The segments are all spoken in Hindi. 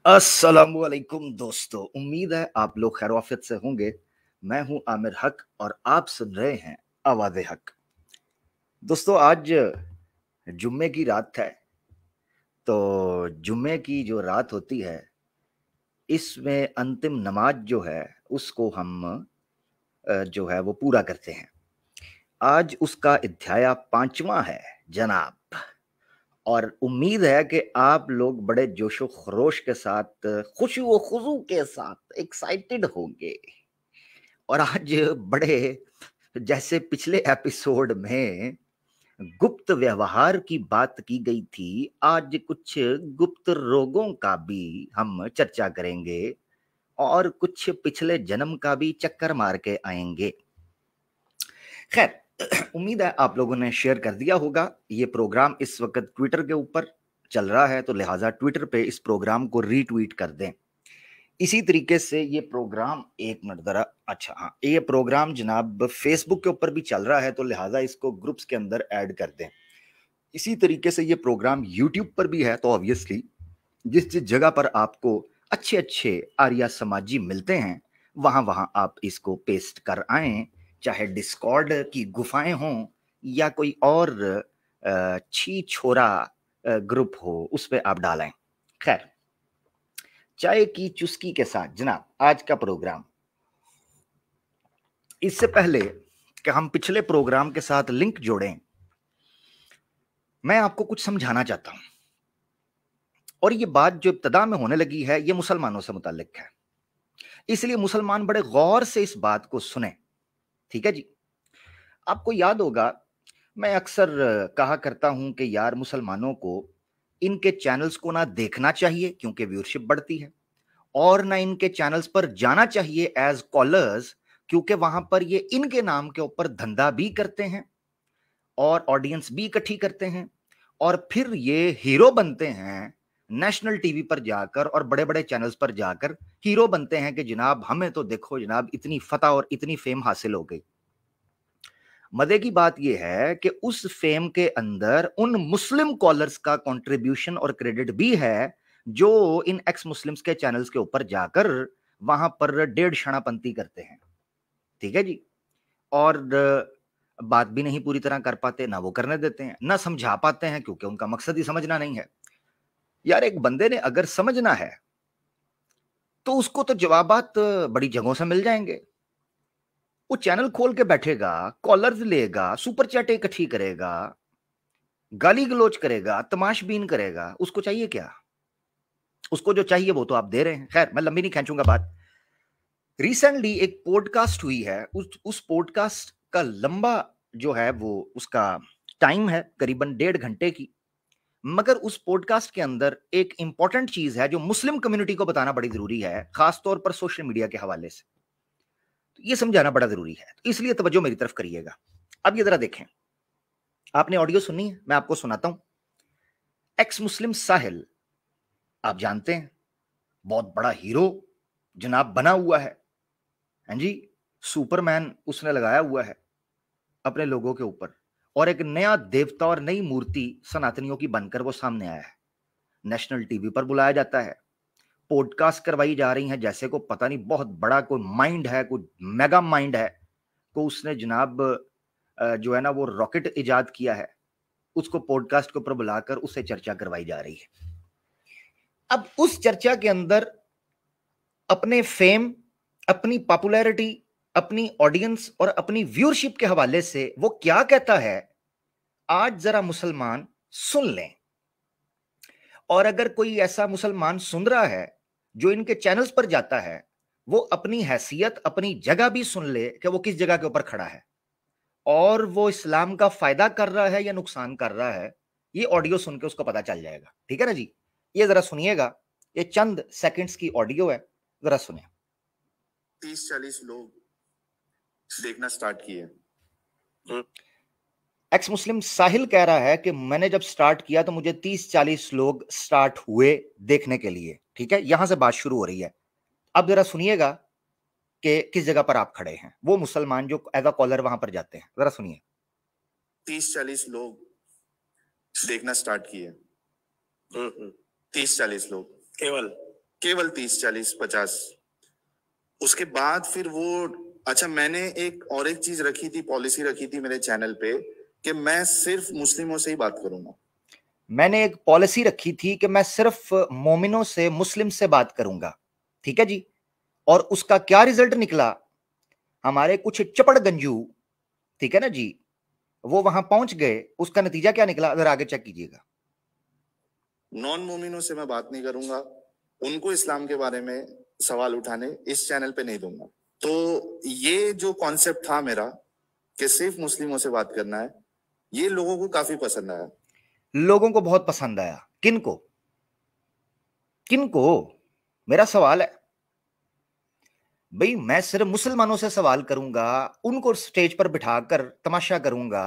अस्सलामुअलैकुम दोस्तों, उम्मीद है आप लोग खैर आफियत से होंगे। मैं हूं आमिर हक और आप सुन रहे हैं आवाज़े हक। दोस्तों, आज जुम्मे की रात है। तो जुम्मे की जो रात होती है, इसमें अंतिम नमाज जो है उसको हम जो है वो पूरा करते हैं। आज उसका अध्याय 5वां है जनाब। और उम्मीद है कि आप लोग बड़े जोशो खरोश के साथ, खुशी व खुजू के साथ एक्साइटेड होंगे। और आज बड़े, जैसे पिछले एपिसोड में गुप्त व्यवहार की बात की गई थी, आज कुछ गुप्त रोगों का भी हम चर्चा करेंगे और कुछ पिछले जन्म का भी चक्कर मार के आएंगे। खैर, उम्मीद है आप लोगों ने शेयर कर दिया होगा। ये प्रोग्राम इस वक्त ट्विटर के ऊपर चल रहा है, तो लिहाजा ट्विटर पे इस प्रोग्राम को रीट्वीट कर दें। इसी तरीके से ये प्रोग्राम, एक मिनट जरा, अच्छा हाँ, ये प्रोग्राम जनाब फेसबुक के ऊपर भी चल रहा है, तो लिहाजा इसको ग्रुप्स के अंदर ऐड कर दें। इसी तरीके से ये प्रोग्राम यूट्यूब पर भी है, तो ऑब्वियसली जिस जिस जगह पर आपको अच्छे अच्छे आर्या समाजी मिलते हैं, वहां वहां आप इसको पेस्ट कर आए। चाहे डिस्कॉर्ड की गुफाएं हों या कोई और छी छोरा ग्रुप हो, उस पर आप डालें। खैर, चाय की चुस्की के साथ जनाब आज का प्रोग्राम। इससे पहले कि हम पिछले प्रोग्राम के साथ लिंक जोड़ें, मैं आपको कुछ समझाना चाहता हूं। और ये बात जो इब्तदा में होने लगी है, ये मुसलमानों से मुताल्लिक है, इसलिए मुसलमान बड़े गौर से इस बात को सुने। ठीक है जी। आपको याद होगा, मैं अक्सर कहा करता हूं कि यार, मुसलमानों को इनके चैनल्स को ना देखना चाहिए क्योंकि व्यूअरशिप बढ़ती है, और ना इनके चैनल्स पर जाना चाहिए एज कॉलर्स, क्योंकि वहां पर ये इनके नाम के ऊपर धंधा भी करते हैं और ऑडियंस भी इकट्ठी करते हैं, और फिर ये हीरो बनते हैं नेशनल टीवी पर जाकर और बड़े बड़े चैनल्स पर जाकर हीरो बनते हैं कि जनाब हमें तो देखो जनाब, इतनी फतह और इतनी फेम हासिल हो गई। मजे की बात यह है कि उस फेम के अंदर उन मुस्लिम कॉलर्स का कंट्रीब्यूशन और क्रेडिट भी है जो इन एक्स मुस्लिम्स के चैनल्स के ऊपर जाकर वहां पर डेढ़ शणापंती करते हैं। ठीक है जी। और बात भी नहीं पूरी तरह कर पाते, ना वो करने देते हैं, ना समझा पाते हैं क्योंकि उनका मकसद ही समझना नहीं है। यार, एक बंदे ने अगर समझना है तो उसको तो जवाबात बड़ी जगहों से मिल जाएंगे। वो चैनल खोल के बैठेगा, कॉलर्स लेगा, सुपर चैट इकट्ठी करेगा, गाली गलोच करेगा, तमाशबीन करेगा। उसको चाहिए क्या? उसको जो चाहिए वो तो आप दे रहे हैं। खैर, मैं लंबी नहीं खींचूंगा बात। रिसेंटली एक पॉडकास्ट हुई है, उस पॉडकास्ट का लंबा जो है वो उसका टाइम है करीबन 1.5 घंटे की। मगर उस पॉडकास्ट के अंदर एक इंपॉर्टेंट चीज है जो मुस्लिम कम्युनिटी को बताना बड़ी जरूरी है, खासतौर पर सोशल मीडिया के हवाले से। तो ये समझाना बड़ा जरूरी है, तो इसलिए तवज्जो मेरी तरफ करिएगा। अब ये जरा देखें, आपने ऑडियो सुनी है, मैं आपको सुनाता हूं। एक्स मुस्लिम साहिल, आप जानते हैं, बहुत बड़ा हीरो जनाब बना हुआ है। हाँ जी, सुपरमैन उसने लगाया हुआ है अपने लोगों के ऊपर, और एक नया देवता और नई मूर्ति सनातनियों की बनकर वो सामने आया है। नेशनल टीवी पर बुलाया जाता है, पॉडकास्ट करवाई जा रही हैं जैसे को पता नहीं बहुत बड़ा कोई माइंड है, कोई मेगा माइंड है, को उसने जनाब जो है ना वो रॉकेट इजाद किया है, उसको पॉडकास्ट के ऊपर बुलाकर उससे चर्चा करवाई जा रही है। अब उस चर्चा के अंदर अपने फेम, अपनी पॉपुलैरिटी, अपनी ऑडियंस और अपनी व्यूअरशिप के हवाले से वो क्या कहता है, आज जरा मुसलमान सुन लें। और अगर कोई ऐसा मुसलमान सुन रहा है जो इनके चैनल्स पर जाता है, वो अपनी हैसियत, अपनी जगह भी सुन ले कि वो किस जगह के ऊपर खड़ा है और वो इस्लाम का फायदा कर रहा है या नुकसान कर रहा है। ये ऑडियो सुन के उसको पता चल जाएगा। ठीक है ना जी। ये जरा सुनिएगा, ये चंद सेकंड्स की ऑडियो है, जरा सुनिए। 30-40 लोग देखना स्टार्ट किए। एक्स मुस्लिम साहिल कह रहा है कि मैंने जब स्टार्ट किया तो मुझे 30-40 लोग स्टार्ट हुए देखने के लिए। ठीक है, यहां से बात शुरू हो रही है। अब जरा सुनिएगा कि किस जगह पर आप खड़े हैं, वो मुसलमान जो एज अ कॉलर वहां पर जाते हैं। जरा सुनिए। 30-40 लोग देखना स्टार्ट किए। 30-40 लोग केवल केवल 30, 40, 50। उसके बाद फिर वो, अच्छा मैंने एक चीज रखी थी, पॉलिसी रखी थी मेरे चैनल पे कि मैं सिर्फ मुस्लिमों से ही बात करूंगा। मैंने एक पॉलिसी रखी थी कि मैं सिर्फ मोमिनों से, मुस्लिम से बात करूंगा। ठीक है जी। और उसका क्या रिजल्ट निकला? हमारे कुछ चपड़ गंजू, ठीक है ना जी, वो वहां पहुंच गए। उसका नतीजा क्या निकला, अगर आगे चेक कीजिएगा। नॉन मोमिनों से मैं बात नहीं करूंगा, उनको इस्लाम के बारे में सवाल उठाने इस चैनल पे नहीं दूंगा। तो ये जो कॉन्सेप्ट था मेरा कि सिर्फ मुस्लिमों से बात करना है, ये लोगों को काफी पसंद आया। लोगों को बहुत पसंद आया। किनको किनको? मेरा सवाल है भाई, मैं सिर्फ मुसलमानों से सवाल करूंगा, उनको स्टेज पर बिठाकर तमाशा करूंगा,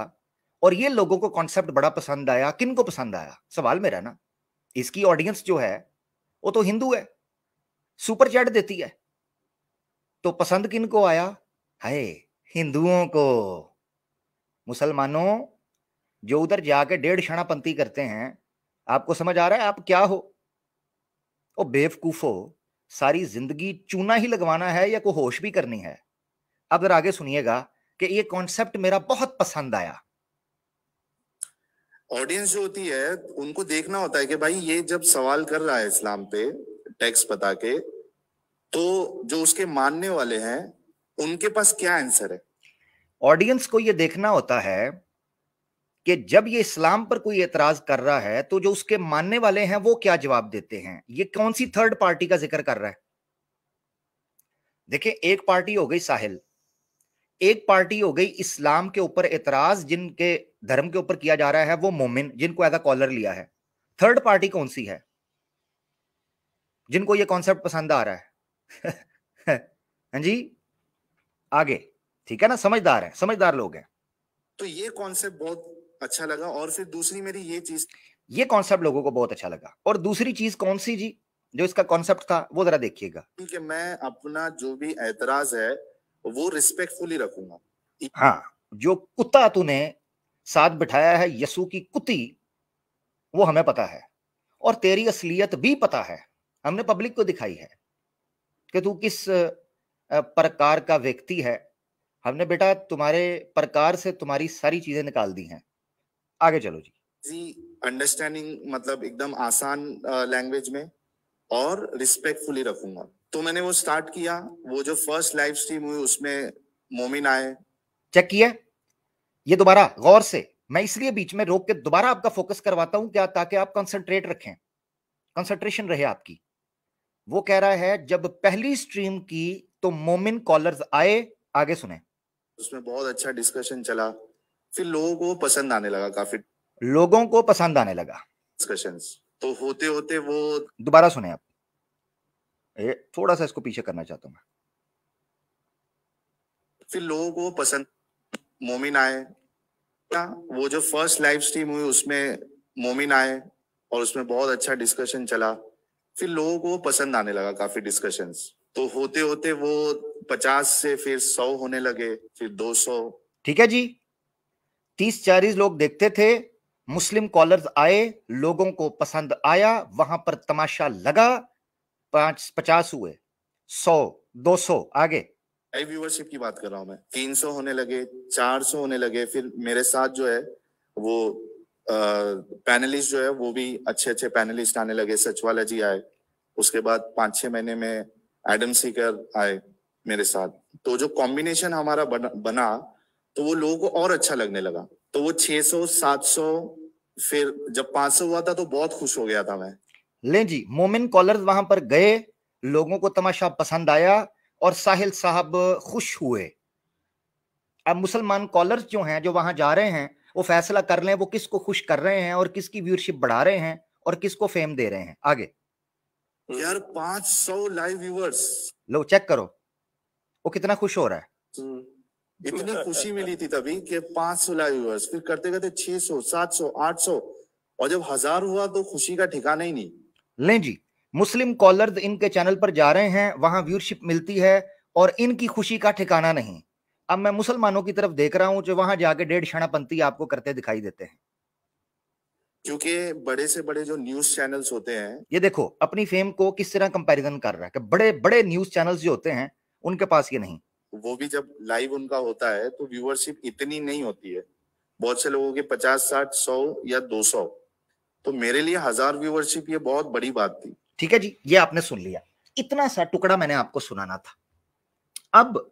और ये लोगों को कॉन्सेप्ट बड़ा पसंद आया। किनको पसंद आया? सवाल मेरा ना। इसकी ऑडियंस जो है वो तो हिंदू है, सुपर चैट देती है, तो पसंद किनको आया? है हिंदुओं को। मुसलमानों जो उधर जाके 1.5 शणापंती करते हैं, आपको समझ आ रहा है आप क्या हो? ओ बेवकूफो, सारी जिंदगी चूना ही लगवाना है या कोई होश भी करनी है? अब जरा आगे सुनिएगा कि ये कॉन्सेप्ट मेरा बहुत पसंद आया। ऑडियंस जो होती है उनको देखना होता है कि भाई ये जब सवाल कर रहा है इस्लाम पे टेक्स्ट बता के, तो जो उसके मानने वाले हैं उनके पास क्या आंसर है। ऑडियंस को ये देखना होता है कि जब ये इस्लाम पर कोई एतराज कर रहा है तो जो उसके मानने वाले हैं वो क्या जवाब देते हैं। ये कौन सी थर्ड पार्टी का जिक्र कर रहा है? देखिए, एक पार्टी हो गई साहिल, एक पार्टी हो गई इस्लाम के ऊपर एतराज जिनके धर्म के ऊपर किया जा रहा है, वो मोमिन जिनको एज अ कॉलर लिया है। थर्ड पार्टी कौन सी है? जिनको ये कॉन्सेप्ट पसंद आ रहा है। हाँ जी, आगे। ठीक है ना, समझदार है, समझदार लोग हैं। तो ये कॉन्सेप्ट बहुत अच्छा लगा। और फिर दूसरी मेरी ये चीज, ये कॉन्सेप्ट लोगों को बहुत अच्छा लगा। और दूसरी चीज कौन सी जी जो इसका कॉन्सेप्ट था, वो जरा देखिएगा। कि मैं अपना जो भी एतराज है वो रिस्पेक्टफुली रखूंगा। हाँ, जो कुत्ता तूने साथ बिठाया है, यसू की कुत्ती, वो हमें पता है, और तेरी असलियत भी पता है। हमने पब्लिक को दिखाई है कि तू किस प्रकार का व्यक्ति है। हमने बेटा तुम्हारे प्रकार से तुम्हारी सारी चीजें निकाल दी हैं। आगे चलो जी। अंडरस्टैंडिंग मतलब एकदम आसान लैंग्वेज में और रिस्पेक्टफुली रखूंगा। तो मैंने वो स्टार्ट किया। वो जो फर्स्ट लाइव स्ट्रीम हुई उसमें मोमिन आए। चेक किया ये दोबारा गौर से? मैं इसलिए बीच में रोक के दोबारा आपका फोकस करवाता हूं क्या, ताकि आप कंसंट्रेट रखें, कंसंट्रेशन रहे आपकी। वो कह रहा है जब पहली स्ट्रीम की तो मोमिन कॉलर्स आए। आगे सुने। उसमें बहुत अच्छा डिस्कशन चला, फिर लोगों को पसंद आने लगा, काफी लोगों को पसंद आने लगा। डिस्कशंस तो होते होते वो, दोबारा सुने आप, थोड़ा सा इसको पीछे करना चाहता हूं मैं। फिर लोगों को पसंद, मोमिन आए। वो जो फर्स्ट लाइव स्ट्रीम हुई उसमें मोमिन आए और उसमें बहुत अच्छा डिस्कशन चला, फिर लोगों को पसंद आने लगा, काफी डिस्कशंस तो होते होते वो 50 से फिर 100 होने लगे, फिर 200। ठीक है जी, 30-40 लोग देखते थे, मुस्लिम कॉलर्स आए, लोगों को पसंद आया, वहां पर तमाशा लगा, 50 हुए, 100, 200, आगे। लाइव व्यूअरशिप की बात कर रहा हूं मैं। 300 होने लगे, 400 होने लगे। फिर मेरे साथ जो है वो पैनलिस्ट जो है वो भी अच्छे अच्छे पैनलिस्ट आने लगे। सचवाला जी आए, उसके बाद 5-6 महीने में एडम सीकर आए मेरे साथ। तो जो कॉम्बिनेशन हमारा बना तो वो लोगों को और अच्छा लगने लगा। तो वो 600, 700, फिर जब 500 हुआ था तो बहुत खुश हो गया था मैं। ले जी, मोमिन कॉलर्स वहां पर गए, लोगों को तमाशा पसंद आया और साहिल साहब खुश हुए। अब मुसलमान कॉलर्स जो हैं, जो वहां जा रहे हैं, वो फैसला कर लें वो किसको खुश कर रहे हैं और किसकी व्यूअरशिप बढ़ा रहे हैं और किसको फेम दे रहे हैं। आगे यार 500 लाइव व्यूअर्स, लो चेक करो वो कितना खुश हो रहा है। इतनी खुशी मिली थी तभी कि 500 लाइव व्यूअर्स, फिर करते करते 600, 700, 800, और जब 1000 हुआ तो खुशी का ठिकाना ही नहीं। लें जी, मुस्लिम कॉलर्स इनके चैनल पर जा रहे हैं, वहां व्यूअरशिप मिलती है और इनकी खुशी का ठिकाना नहीं। अब मैं मुसलमानों की तरफ देख रहा हूं जो वहां जाके 1.5 शणापंती आपको करते दिखाई देते हैं। क्योंकि बड़े से बड़े जो न्यूज चैनल्स होते हैं, ये देखो अपनी फेम को किस तरह कंपैरिजन कर रहा है कि बड़े बड़े न्यूज चैनल्स जो होते हैं उनके पास ये नहीं, वो भी जब लाइव उनका होता है तो व्यूअरशिप इतनी नहीं होती है। बहुत से लोगों के 50, 60, 100 या 200। तो मेरे लिए 1000 व्यूअरशिप ये बहुत बड़ी बात थी। ठीक है जी, ये आपने सुन लिया, इतना सा टुकड़ा मैंने आपको सुनाना था। अब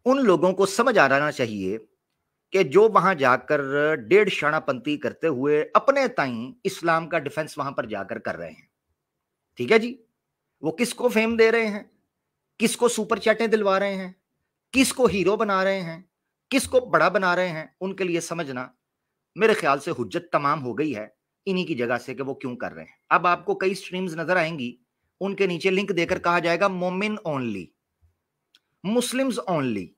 उन लोगों को समझ आ जाना चाहिए कि जो वहां जाकर डेढ़ शानापंती करते हुए अपने ताई इस्लाम का डिफेंस वहां पर जाकर कर रहे हैं, ठीक है जी, वो किसको फेम दे रहे हैं, किसको सुपर चैटें दिलवा रहे हैं, किसको हीरो बना रहे हैं, किसको बड़ा बना रहे हैं, उनके लिए समझना मेरे ख्याल से हुज्जत तमाम हो गई है इन्हीं की जगह से कि वो क्यों कर रहे हैं। अब आपको कई स्ट्रीम्स नजर आएंगी, उनके नीचे लिंक देकर कहा जाएगा मोमिन ओनली, मुस्लिम्स ओनली।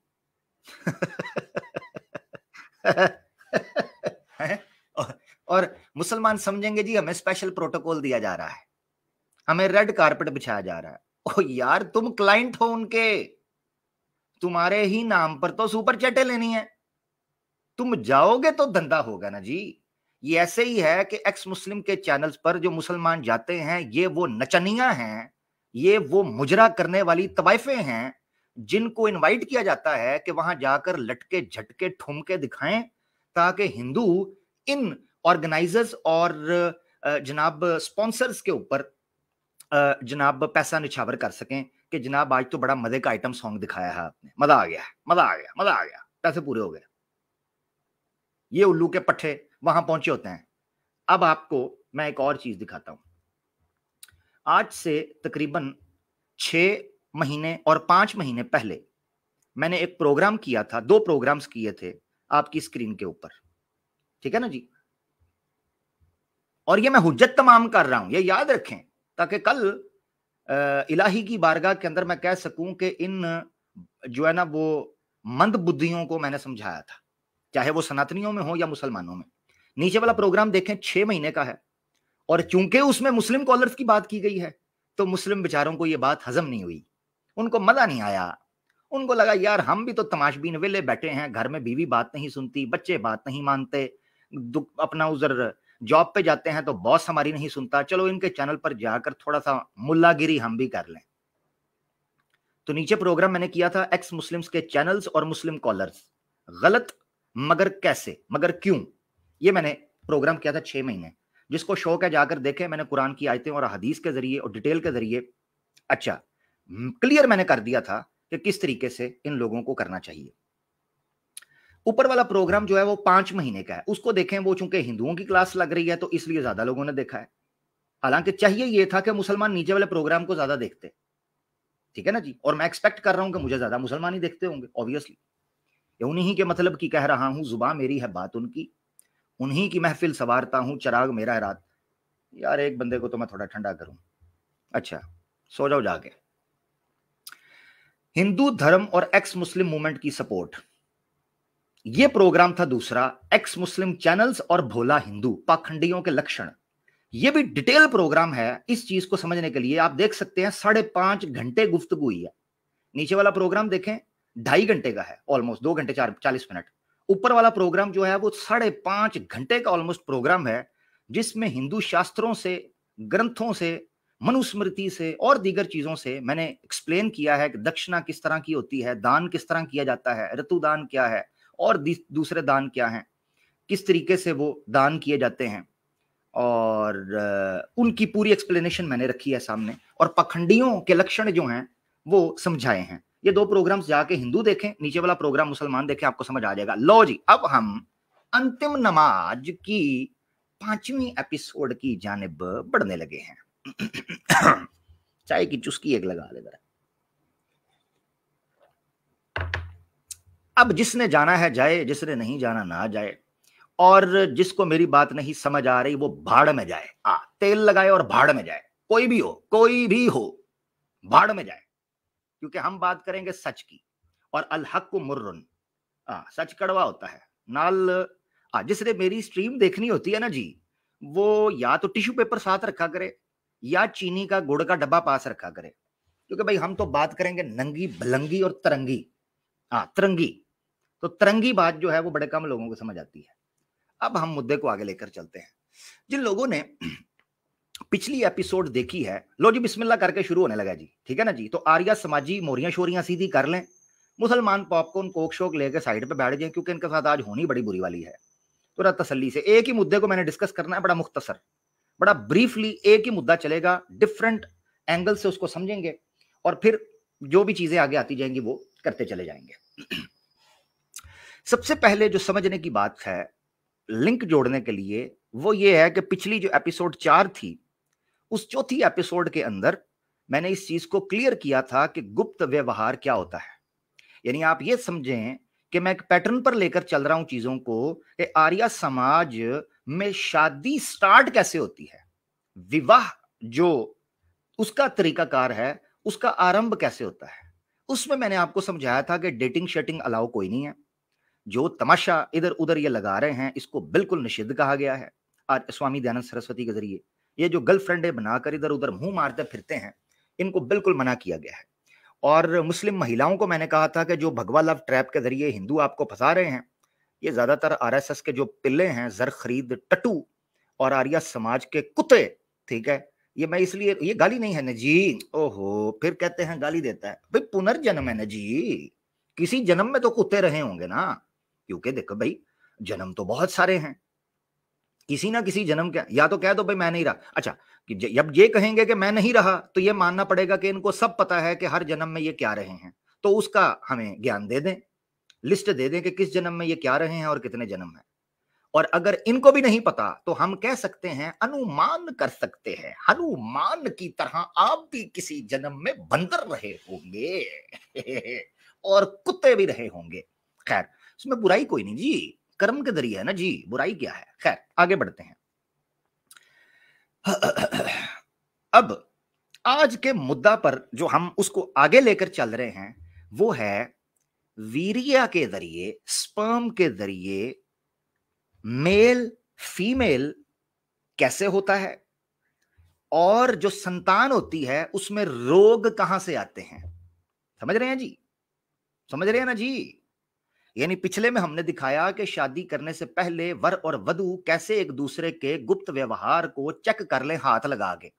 और मुसलमान समझेंगे जी हमें स्पेशल प्रोटोकॉल दिया जा रहा है, हमें रेड कारपेट बिछाया जा रहा है। ओ यार, तुम क्लाइंट हो उनके, तुम्हारे ही नाम पर तो सुपर चैटें लेनी है, तुम जाओगे तो धंधा होगा ना जी। ये ऐसे ही है कि एक्स मुस्लिम के चैनल्स पर जो मुसलमान जाते हैं ये वो नचनिया हैं, ये वो मुजरा करने वाली तवाइफें हैं जिनको इनवाइट किया जाता है कि वहां जाकर लटके झटके ठुमके दिखाएं ताकि हिंदू इन ऑर्गेनाइजर्स और जनाब स्पॉन्सर्स के ऊपर जनाब पैसा निछावर कर सकें कि जनाब आज तो बड़ा मजे का आइटम सॉन्ग दिखाया है आपने, मजा आ गया, मजा आ गया, मजा आ गया, पैसे पूरे हो गए। ये उल्लू के पट्टे वहां पहुंचे होते हैं। अब आपको मैं एक और चीज दिखाता हूं। आज से तकरीबन 6 महीने और 5 महीने पहले मैंने एक प्रोग्राम किया था, 2 प्रोग्राम्स किए थे आपकी स्क्रीन के ऊपर, ठीक है ना जी। और ये मैं हुज्जत तमाम कर रहा हूं, ये याद रखें, ताकि कल इलाही की बारगाह के अंदर मैं कह सकूं कि इन जो है ना वो मंद बुद्धियों को मैंने समझाया था, चाहे वो सनातनियों में हो या मुसलमानों में। नीचे वाला प्रोग्राम देखें, 6 महीने का है, और चूंकि उसमें मुस्लिम कॉलर्स की बात की गई है तो मुस्लिम बेचारों को यह बात हजम नहीं हुई, उनको मजा नहीं आया। उनको लगा यार हम भी तो तमाशबीन वेले बैठे हैं, घर में बीवी बात नहीं सुनती, बच्चे बात नहीं मानते, अपना उधर जॉब पे जाते हैं तो बॉस हमारी नहीं सुनता, चलो इनके चैनल पर जाकर थोड़ा सा मुल्लागिरी हम भी कर लें। तो नीचे प्रोग्राम मैंने किया था एक्स मुस्लिम्स के चैनल्स और मुस्लिम कॉलर्स, गलत मगर कैसे मगर क्यों, ये मैंने प्रोग्राम किया था 6 महीने। जिसको शौक है जाकर देखें, मैंने कुरान की आयतें और हदीस के जरिए और डिटेल के जरिए अच्छा क्लियर मैंने कर दिया था कि किस तरीके से इन लोगों को करना चाहिए। ऊपर वाला प्रोग्राम जो है वो 5 महीने का है, उसको देखें, वो चूंकि हिंदुओं की क्लास लग रही है तो इसलिए ज्यादा लोगों ने देखा है, हालांकि चाहिए ये था कि मुसलमान नीचे वाले प्रोग्राम को ज्यादा देखते, ठीक है ना जी। और मैं एक्सपेक्ट कर रहा हूं कि मुझे ज्यादा मुसलमान ही देखते होंगे ऑब्वियसली, उन्हीं के मतलब की कह रहा हूं, जुबान मेरी है बात उनकी, उन्हीं की महफिल सवारता हूं, चराग मेरा है रात। यार एक बंदे को तो मैं थोड़ा ठंडा करूं, अच्छा सो जाओ जाके। हिंदू धर्म और एक्स मुस्लिम मूवमेंट की सपोर्ट, यह प्रोग्राम था दूसरा, एक्स मुस्लिम चैनल्स और भोला हिंदू पाखंडियों के लक्षण। यह भी डिटेल प्रोग्राम है, इस चीज को समझने के लिए आप देख सकते हैं 5.5 घंटे गुफ्तगू हुई है। नीचे वाला प्रोग्राम देखें 2.5 घंटे का है, ऑलमोस्ट 2 घंटे 40 मिनट। ऊपर वाला प्रोग्राम जो है वो 5.5 घंटे का ऑलमोस्ट प्रोग्राम है, जिसमें हिंदू शास्त्रों से, ग्रंथों से, मनुस्मृति से और दीगर चीजों से मैंने एक्सप्लेन किया है कि दक्षिणा किस तरह की होती है, दान किस तरह किया जाता है, ऋतुदान क्या है और दूसरे दान क्या हैं, किस तरीके से वो दान किए जाते हैं, और उनकी पूरी एक्सप्लेनेशन मैंने रखी है सामने, और पखंडियों के लक्षण जो हैं वो समझाए हैं। ये 2 प्रोग्राम्स जाके हिंदू देखें, नीचे वाला प्रोग्राम मुसलमान देखें, आपको समझ आ जाएगा। लो जी, अब हम अंतिम नमाज की 5वीं एपिसोड की जानिब बढ़ने लगे हैं। चाय की चुस्की एक लगा ले जरा। अब जिसने जाना है जाए, जिसने नहीं जाना ना जाए, और जिसको मेरी बात नहीं समझ आ रही वो भाड़ में जाए, तेल लगाए और भाड़ में जाए, कोई भी हो भाड़ में जाए, क्योंकि हम बात करेंगे सच की, और अल हक़्क़ु मुर्रुन, सच कड़वा होता है नाल। जिसने मेरी स्ट्रीम देखनी होती है ना जी, वो या तो टिश्यू पेपर साथ रखा करे या चीनी का गुड़ का डब्बा पास रखा करे, क्योंकि भाई हम तो बात करेंगे नंगी भलंगी और तरंगी, तरंगी, तो तरंगी बात जो है वो बड़े कम लोगों को समझ आती है। अब हम मुद्दे को आगे लेकर चलते हैं। जिन लोगों ने पिछली एपिसोड देखी है, लो जी बिस्मिल्लाह करके शुरू होने लगा जी, ठीक है ना जी। तो आर्या समाजी मोरियां शोरियां सीधी कर लें, मुसलमान पॉपकॉर्न कोक शोक लेके साइड पे बैठ जाएं, क्योंकि इनके साथ आज होनी बड़ी बुरी वाली है। थोड़ा तसल्ली से एक ही मुद्दे को मैंने डिस्कस करना है, बड़ा मुख्तसर, बड़ा ब्रीफली एक ही मुद्दा चलेगा, डिफरेंट एंगल से उसको समझेंगे और फिर जो भी चीजें आगे आती जाएंगी वो करते चले जाएंगे। सबसे पहले जो समझने की बात है लिंक जोड़ने के लिए, वो ये है कि पिछली जो एपिसोड 4 थी, उस चौथी एपिसोड के अंदर मैंने इस चीज को क्लियर किया था कि गुप्त व्यवहार क्या होता है। यानी आप ये समझें कि मैं एक पैटर्न पर लेकर चल रहा हूं चीजों को, कि आर्या समाज में शादी स्टार्ट कैसे होती है, विवाह जो उसका तरीकाकार है, उसका आरंभ कैसे होता है। उसमें मैंने आपको समझाया था कि डेटिंग शेटिंग अलाउ कोई नहीं है, जो तमाशा इधर उधर ये लगा रहे हैं इसको बिल्कुल निषिद्ध कहा गया है। आज स्वामी दयानंद सरस्वती के जरिए ये जो गर्लफ्रेंडे बनाकर इधर उधर मुंह मारते फिरते हैं, इनको बिल्कुल मना किया गया है। और मुस्लिम महिलाओं को मैंने कहा था कि जो भगवा लव ट्रैप के जरिए हिंदू आपको फंसा रहे हैं, ये ज्यादातर आरएसएस के जो पिल्ले हैं, जर खरीद टट्टू और आर्या समाज के कुत्ते, ठीक है। ये मैं इसलिए, ये गाली नहीं है ना जी, ओहो फिर कहते हैं गाली देता है, भाई पुनर्जन्म है ना जी, किसी जन्म में तो कुत्ते रहे होंगे ना, क्योंकि देखो भाई जन्म तो बहुत सारे हैं, किसी ना किसी जन्म के, या तो कह दो भाई मैं नहीं रहा, अच्छा कि जब ये कहेंगे कि मैं नहीं रहा तो ये मानना पड़ेगा कि इनको सब पता है कि हर जन्म में ये क्या रहे हैं, तो उसका हमें ज्ञान दे दें, लिस्ट दे दें कि किस जन्म में ये क्या रहे हैं और कितने जन्म है। और अगर इनको भी नहीं पता तो हम कह सकते हैं, अनुमान कर सकते हैं, हनुमान की तरह आप भी किसी जन्म में बंदर रहे होंगे और कुत्ते भी रहे होंगे। खैर इसमें बुराई कोई नहीं जी, कर्म के जरिए है ना जी, बुराई क्या है। खैर आगे बढ़ते हैं। अब आज के मुद्दा पर जो हम उसको आगे लेकर चल रहे हैं वो है वीर्य के जरिए, स्पर्म के जरिए मेल फीमेल कैसे होता है, और जो संतान होती है उसमें रोग कहां से आते हैं। समझ रहे हैं जी, समझ रहे हैं ना जी। यानी पिछले में हमने दिखाया कि शादी करने से पहले वर और वधू कैसे एक दूसरे के गुप्त व्यवहार को चेक कर लें हाथ लगा के।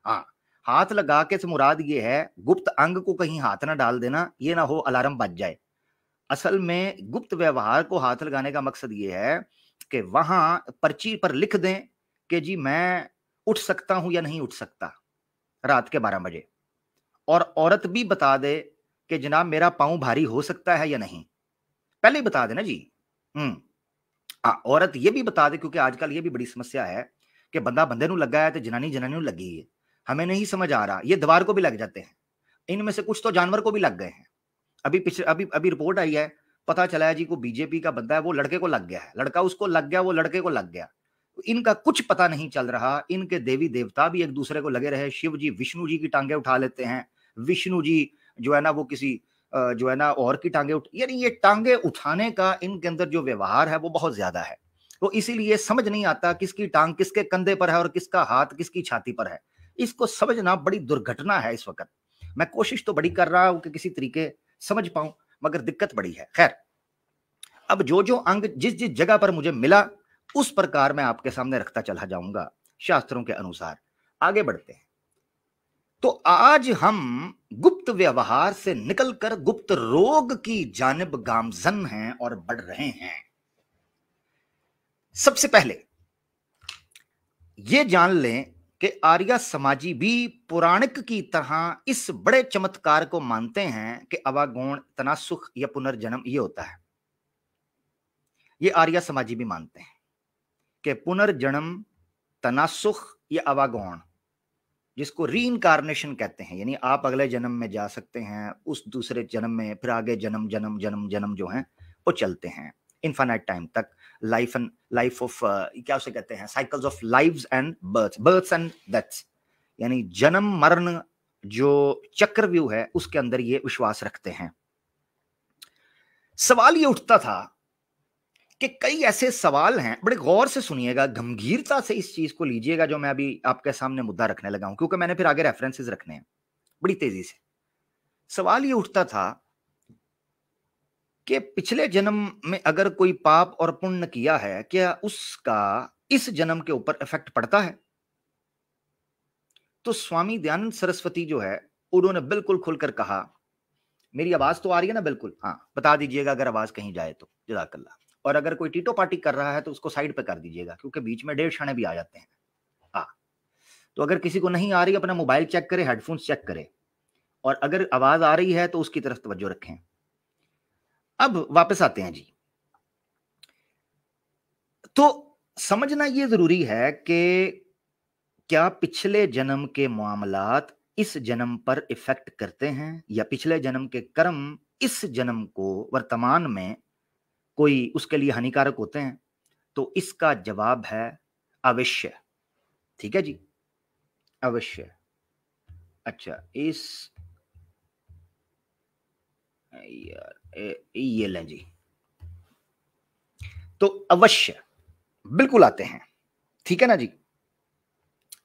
हाँ, हाथ लगा के से मुराद ये है गुप्त अंग को कहीं हाथ ना डाल देना, ये ना हो अलार्म बज जाए। असल में गुप्त व्यवहार को हाथ लगाने का मकसद ये है कि वहां पर्ची पर लिख दें कि जी मैं उठ सकता हूं या नहीं उठ सकता रात के 12 बजे, और औरत भी बता दे कि जनाब मेरा पांव भारी हो सकता है या नहीं, पहले ही बता देना जी। औरत ये भी बता दे, क्योंकि आजकल ये भी बड़ी समस्या है कि बंदा बंदे नू लगा है तो जनानी जनानी नू लगी है, हमें नहीं समझ आ रहा, ये दीवार को भी लग जाते हैं, इनमें से कुछ तो जानवर को भी लग गए हैं। अभी रिपोर्ट आई है, पता चला है जी को बीजेपी का बंदा है, वो लड़के को लग गया है, लड़का उसको लग गया, वो लड़के को लग गया। इनका कुछ पता नहीं चल रहा, इनके देवी देवता भी एक दूसरे को लगे रहे, शिव जी विष्णु जी की टांगे उठा लेते हैं, विष्णु जी जो है ना वो किसी जो है ना और की टांगे यानी ये टांगे उठाने का इनके अंदर जो व्यवहार है वो बहुत ज्यादा है। तो इसीलिए समझ नहीं आता किसकी टांग किसके कंधे पर है और किसका हाथ किसकी छाती पर है, इसको समझना बड़ी दुर्घटना है इस वक्त। मैं कोशिश तो बड़ी कर रहा हूं कि किसी तरीके समझ पाऊं, मगर दिक्कत बड़ी है। खैर अब जो जो अंग जिस जिस जगह पर मुझे मिला उस प्रकार मैं आपके सामने रखता चला जाऊंगा शास्त्रों के अनुसार। आगे बढ़ते हैं। तो आज हम गुप्त व्यवहार से निकलकर गुप्त रोग की जानिब गामजन हैं और बढ़ रहे हैं। सबसे पहले यह जान लें कि आर्या समाजी भी पौराणिक की तरह इस बड़े चमत्कार को मानते हैं कि अवागुण तनासुख या पुनर्जन्म ये होता है। ये आर्या समाजी भी मानते हैं कि पुनर्जन्म, तनासुख या अवागुण, जिसको रीइंकारनेशन कहते हैं, यानी आप अगले जन्म में जा सकते हैं, उस दूसरे जन्म में फिर आगे जन्म जन्म जन्म जन्म जो हैं वो चलते हैं इनफाइनाइट टाइम तक। लाइफ ऑफ क्या उसे कहते हैं, cycles of lives and births and deaths, यानी जन्म मरण जो चक्रव्यूह है उसके अंदर ये विश्वास रखते हैं। सवाल ये उठता था कि कई ऐसे सवाल हैं, बड़े गौर से सुनिएगा, गंभीरता से इस चीज को लीजिएगा जो मैं अभी आपके सामने मुद्दा रखने लगा हूं, क्योंकि मैंने फिर आगे रेफरेंसेस रखने हैं बड़ी तेजी से। सवाल ये उठता था कि पिछले जन्म में अगर कोई पाप और पुण्य किया है, क्या उसका इस जन्म के ऊपर इफेक्ट पड़ता है। तो स्वामी दयानंद सरस्वती जो है, उन्होंने बिल्कुल खुलकर कहा, मेरी आवाज तो आ रही है ना? बिल्कुल, हाँ, बता दीजिएगा अगर आवाज कहीं जाए तो, जज़ाकल्लाह। और अगर कोई टीटो पार्टी कर रहा है तो उसको साइड पे कर दीजिएगा, क्योंकि बीच में 1.5 क्षण भी आ जाते हैं। हाँ, तो अगर किसी को नहीं आ रही, अपना मोबाइल चेक करे, हेडफोन्स चेक करे, और अगर आवाज आ रही है तो उसकी तरफ तवज्जो रखें। अब वापस आते हैं जी। तो समझना यह जरूरी है कि क्या पिछले जन्म के मामलात इस जन्म पर इफेक्ट करते हैं, या पिछले जन्म के कर्म इस जन्म को वर्तमान में कोई उसके लिए हानिकारक होते हैं? तो इसका जवाब है अवश्य। ठीक है जी, अवश्य। अच्छा, इस यार ये लें जी, तो अवश्य बिल्कुल आते हैं। ठीक है ना जी,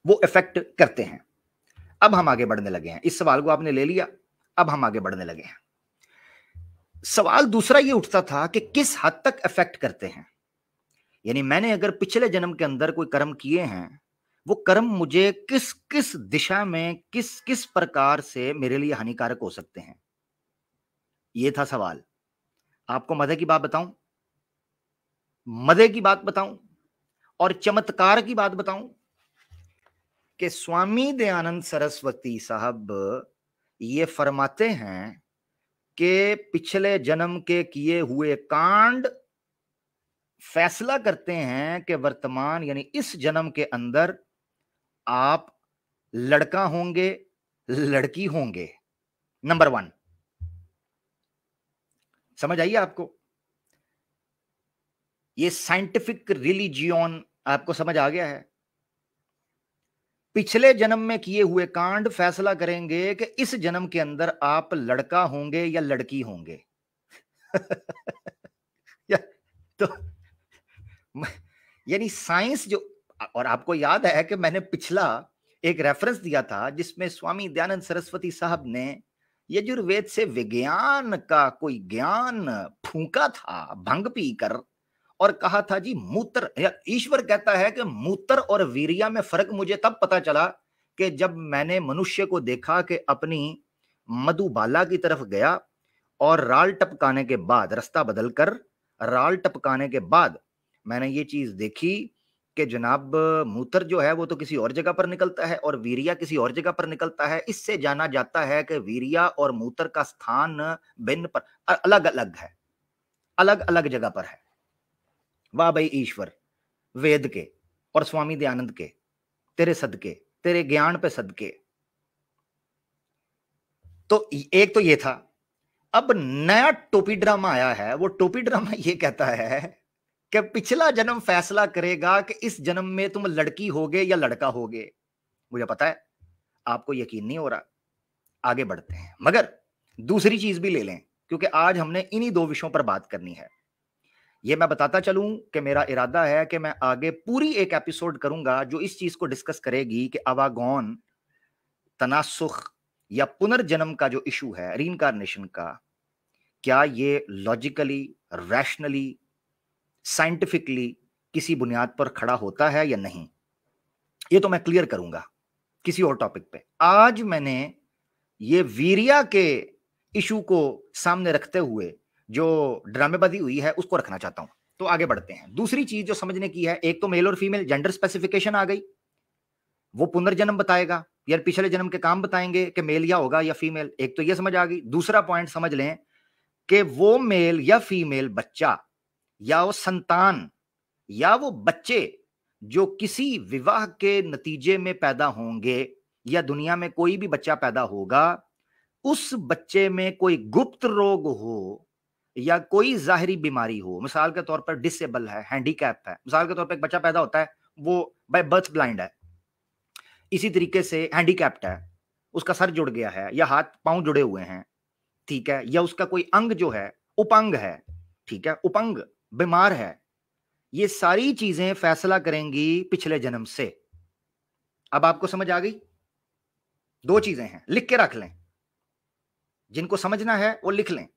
वो इफेक्ट करते हैं। अब हम आगे बढ़ने लगे हैं, इस सवाल को आपने ले लिया, अब हम आगे बढ़ने लगे हैं। सवाल दूसरा ये उठता था कि किस हद तक इफेक्ट करते हैं, यानी मैंने अगर पिछले जन्म के अंदर कोई कर्म किए हैं, वो कर्म मुझे किस किस दिशा में, किस किस प्रकार से मेरे लिए हानिकारक हो सकते हैं। ये था सवाल। आपको मजे की बात बताऊं, मजे की बात बताऊं और चमत्कार की बात बताऊं कि स्वामी दयानंद सरस्वती साहब ये फरमाते हैं कि पिछले जन्म के किए हुए कांड फैसला करते हैं कि वर्तमान यानी इस जन्म के अंदर आप लड़का होंगे, लड़की होंगे। नंबर 1, समझ आइए आपको? ये साइंटिफिक रिलीजियन आपको समझ आ गया है? पिछले जन्म में किए हुए कांड फैसला करेंगे कि इस जन्म के अंदर आप लड़का होंगे या लड़की होंगे। या तो यानी साइंस जो, और आपको याद है कि मैंने पिछला एक रेफरेंस दिया था जिसमें स्वामी दयानंद सरस्वती साहब ने यजुर्वेद से विज्ञान का कोई ज्ञान फूंका था भंग पीकर, और कहा था जी मूत्र, ईश्वर कहता है कि मूत्र और वीर्या में फर्क मुझे तब पता चला कि जब मैंने मनुष्य को देखा कि अपनी मधुबाला की तरफ गया और राल टपकाने के बाद, रास्ता बदलकर राल टपकाने के बाद मैंने ये चीज देखी कि जनाब मूत्र जो है वो तो किसी और जगह पर निकलता है और वीर्या किसी और जगह पर निकलता है। इससे जाना जाता है कि वीर्या और मूत्र का स्थान भिन्न पर, अलग अलग है, अलग अलग जगह पर है। वाह भाई ईश्वर, वेद के और स्वामी दयानंद के, तेरे सदके, तेरे ज्ञान पे सदके। तो एक तो ये था। अब नया टोपी ड्रामा आया है, वो टोपी ड्रामा ये कहता है कि पिछला जन्म फैसला करेगा कि इस जन्म में तुम लड़की होगे या लड़का होगे। मुझे पता है आपको यकीन नहीं हो रहा, आगे बढ़ते हैं, मगर दूसरी चीज भी ले लें क्योंकि आज हमने इन्हीं 2 विषयों पर बात करनी है। यह मैं बताता चलूं कि मेरा इरादा है कि मैं आगे पूरी एक एपिसोड करूंगा जो इस चीज को डिस्कस करेगी कि अवागौन, तनासुख या पुनर्जन्म का जो इशू है, रीइंकार्नेशन का, क्या ये लॉजिकली, रैशनली, साइंटिफिकली किसी बुनियाद पर खड़ा होता है या नहीं। ये तो मैं क्लियर करूंगा किसी और टॉपिक पे। आज मैंने ये वीर्या के इशू को सामने रखते हुए जो ड्रामेबाजी हुई है उसको रखना चाहता हूं। तो आगे बढ़ते हैं। दूसरी चीज जो समझने की है, एक तो मेल और फीमेल जेंडर स्पेसिफिकेशन आ गई, वो पुनर्जन्म बताएगा, यार पिछले जन्म के काम बताएंगे कि मेल या होगा या फीमेल, एक तो ये समझ आ गई। दूसरा पॉइंट समझ लें कि वो मेल या फीमेल बच्चा या वो संतान या वो बच्चे जो किसी विवाह के नतीजे में पैदा होंगे या दुनिया में कोई भी बच्चा पैदा होगा, उस बच्चे में कोई गुप्त रोग हो या कोई जाहिरी बीमारी हो, मिसाल के तौर पर डिसेबल है, हैंडीकैप है, मिसाल के तौर पर एक बच्चा पैदा होता है वो बाय बर्थ ब्लाइंड है, इसी तरीके से हैंडीकैप्ड है, उसका सर जुड़ गया है या हाथ पांव जुड़े हुए हैं, ठीक है, या उसका कोई अंग जो है उपंग है, ठीक है, उपंग बीमार है, ये सारी चीजें फैसला करेंगी पिछले जन्म से। अब आपको समझ आ गई? 2 चीजें हैं, लिख के रख लें, जिनको समझना है वो लिख लें।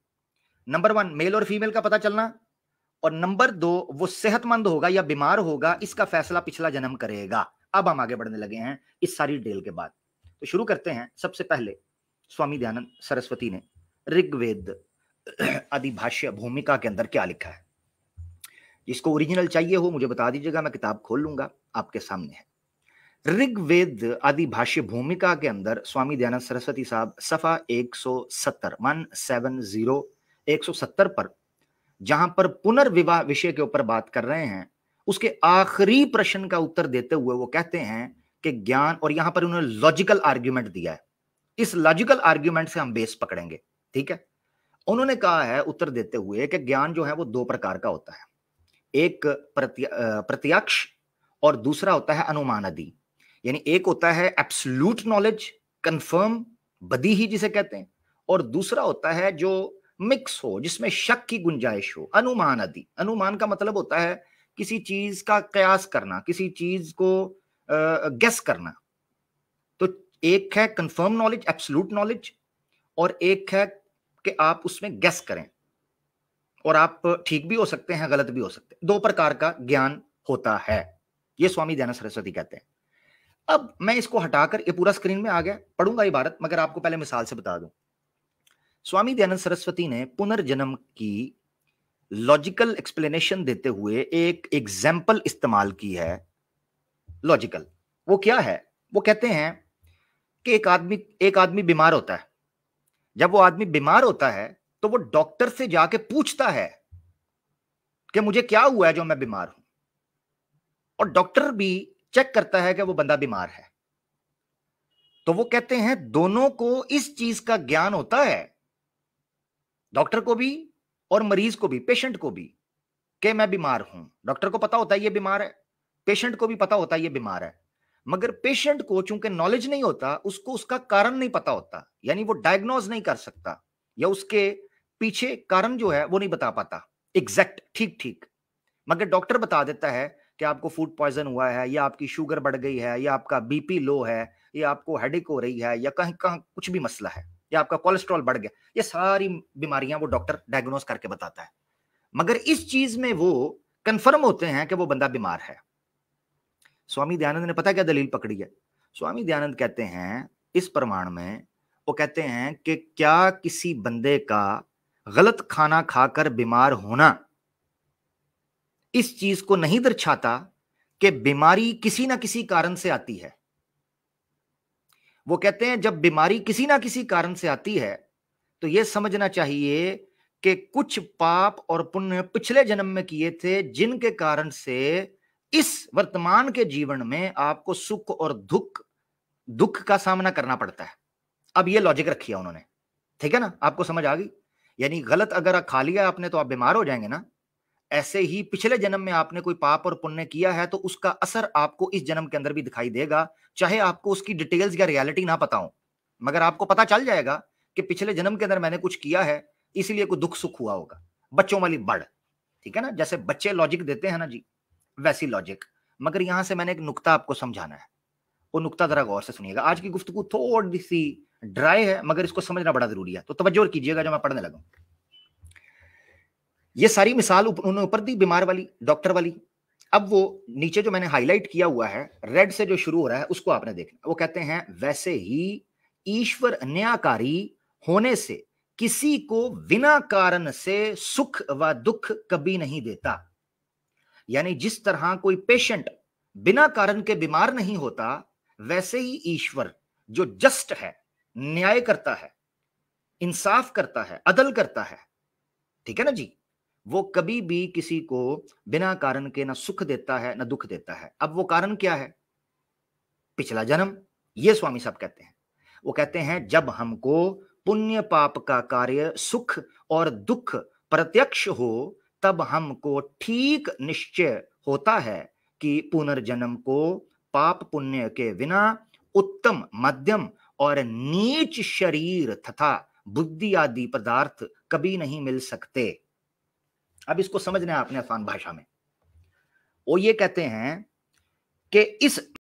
नंबर 1 मेल और फीमेल का पता चलना, और नंबर 2 वो सेहतमंद होगा या बीमार होगा, इसका फैसला पिछला जन्म करेगा। अब हम आगे बढ़ने लगे हैं इस सारी डिटेल के बाद। तो शुरू करते हैं। सबसे पहले स्वामी दयानंद सरस्वती ने ऋग्वेद आदिभाष्य भूमिका के अंदर क्या लिखा है। जिसको ओरिजिनल चाहिए हो मुझे बता दीजिएगा, मैं किताब खोल लूंगा, आपके सामने है। ऋग्वेद आदिभाष्य भूमिका के अंदर स्वामी दयानंद सरस्वती साहब सफा 170 पर जहां पर पुनर्विवाह विषय के ऊपर बात कर रहे हैं, उसके आखिरी प्रश्न का उत्तर देते हुए वो कहते हैं कि ज्ञान, और यहां पर उन्होंने लॉजिकल आर्ग्यूमेंट दिया है, इस लॉजिकल आर्ग्यूमेंट से हम बेस पकड़ेंगे, ठीक है। उन्होंने कहा है उत्तर देते हुए कि ज्ञान जो है वो 2 प्रकार का होता है, एक प्रत्यक्ष और दूसरा होता है अनुमानादि। यानी एक होता है एब्सोल्यूट नॉलेज, कंफर्म, बदीही जिसे कहते हैं, और दूसरा होता है जो मिक्स हो, जिसमें शक की गुंजाइश हो, अनुमानादि। अनुमान का मतलब होता है किसी चीज का कयास करना, किसी चीज को गेस करना। तो एक है कंफर्म नॉलेज, एब्सोल्यूट नॉलेज, और एक है कि आप उसमें गेस करें, और आप ठीक भी हो सकते हैं, गलत भी हो सकते हैं। 2 प्रकार का ज्ञान होता है, ये स्वामी दयानंद सरस्वती कहते हैं। अब मैं इसको हटाकर, ये पूरा स्क्रीन में आ गया, पढ़ूंगा इबारत, मगर आपको पहले मिसाल से बता दूं। स्वामी दयानंद सरस्वती ने पुनर्जन्म की लॉजिकल एक्सप्लेनेशन देते हुए एक एग्जाम्पल इस्तेमाल की है, लॉजिकल। वो क्या है? वो कहते हैं कि एक आदमी बीमार होता है। जब वो आदमी बीमार होता है तो वो डॉक्टर से जाके पूछता है कि मुझे क्या हुआ है जो मैं बीमार हूं, और डॉक्टर भी चेक करता है कि वो बंदा बीमार है। तो वो कहते हैं दोनों को इस चीज का ज्ञान होता है, डॉक्टर को भी और मरीज को भी, पेशेंट को भी, कि मैं बीमार हूं। डॉक्टर को पता होता है ये बीमार है, पेशेंट को भी पता होता है ये बीमार है, मगर पेशेंट को चूंकि नॉलेज नहीं होता, उसको उसका कारण नहीं पता होता, यानी वो डायग्नोज नहीं कर सकता, या उसके पीछे कारण जो है वो नहीं बता पाता एग्जैक्ट, ठीक ठीक। मगर डॉक्टर बता देता है कि आपको फूड पॉइजन हुआ है, या आपकी शुगर बढ़ गई है, या आपका बीपी लो है, या आपको हेडेक हो रही है, या कहीं कहीं कुछ भी मसला है, या आपका कोलेस्ट्रॉल बढ़ गया। ये सारी बीमारियां वो डॉक्टर डायग्नोज करके बताता है, मगर इस चीज में वो कंफर्म होते हैं कि वो बंदा बीमार है। स्वामी दयानंद ने पता क्या दलील पकड़ी है? स्वामी दयानंद कहते हैं इस प्रमाण में, वो कहते हैं कि क्या किसी बंदे का गलत खाना खाकर बीमार होना इस चीज को नहीं दर्शाता कि बीमारी किसी ना किसी कारण से आती है। वो कहते हैं जब बीमारी किसी ना किसी कारण से आती है तो यह समझना चाहिए कि कुछ पाप और पुण्य पिछले जन्म में किए थे, जिनके कारण से इस वर्तमान के जीवन में आपको सुख और दुख का सामना करना पड़ता है। अब ये लॉजिक रखी है उन्होंने, ठीक है ना? आपको समझ आ गई? यानी गलत अगर खा लिया आपने तो आप बीमार हो जाएंगे ना। ऐसे ही पिछले जन्म में आपने कोई पाप और पुण्य किया है तो उसका असर आपको इस जन्म के अंदर भी दिखाई देगा, चाहे आपको उसकी डिटेल्स या रियलिटी ना पता हो, मगर आपको पता चल जाएगा कि पिछले जन्म के अंदर मैंने कुछ किया है, इसलिए कोई दुख सुख हुआ होगा। बच्चों वाली बढ़, ठीक है ना? जैसे बच्चे लॉजिक देते हैं ना जी, वैसी लॉजिक। मगर यहां से मैंने एक नुक्ता आपको समझाना है, वो नुक्ता जरा गौर से सुनिएगा। आज की गुफ्तगू थोड़ी सी ड्राई है, मगर इसको समझना बड़ा जरूरी है, तो तवज्जो कीजिएगा जो मैं पढ़ने लगा। ये सारी मिसाल उन्होंने ऊपर दी, बीमार वाली, डॉक्टर वाली। अब वो नीचे जो मैंने हाईलाइट किया हुआ है रेड से जो शुरू हो रहा है उसको आपने देखना। वो कहते हैं वैसे ही ईश्वर न्यायकारी होने से किसी को बिना कारण से सुख व दुख कभी नहीं देता। यानी जिस तरह कोई पेशेंट बिना कारण के बीमार नहीं होता, वैसे ही ईश्वर जो जस्ट है, न्याय करता है, इंसाफ करता है, अदल करता है, ठीक है ना जी, वो कभी भी किसी को बिना कारण के ना सुख देता है ना दुख देता है। अब वो कारण क्या है? पिछला जन्म। ये स्वामी साहब कहते हैं। वो कहते हैं जब हमको पुण्य पाप का कार्य सुख और दुख प्रत्यक्ष हो, तब हमको ठीक निश्चय होता है कि पुनर्जन्म को पाप पुण्य के बिना उत्तम, मध्यम और नीच शरीर तथा बुद्धि आदि पदार्थ कभी नहीं मिल सकते। अब इसको समझना है आपने आसान भाषा में। वो ये कहते हैं कि इस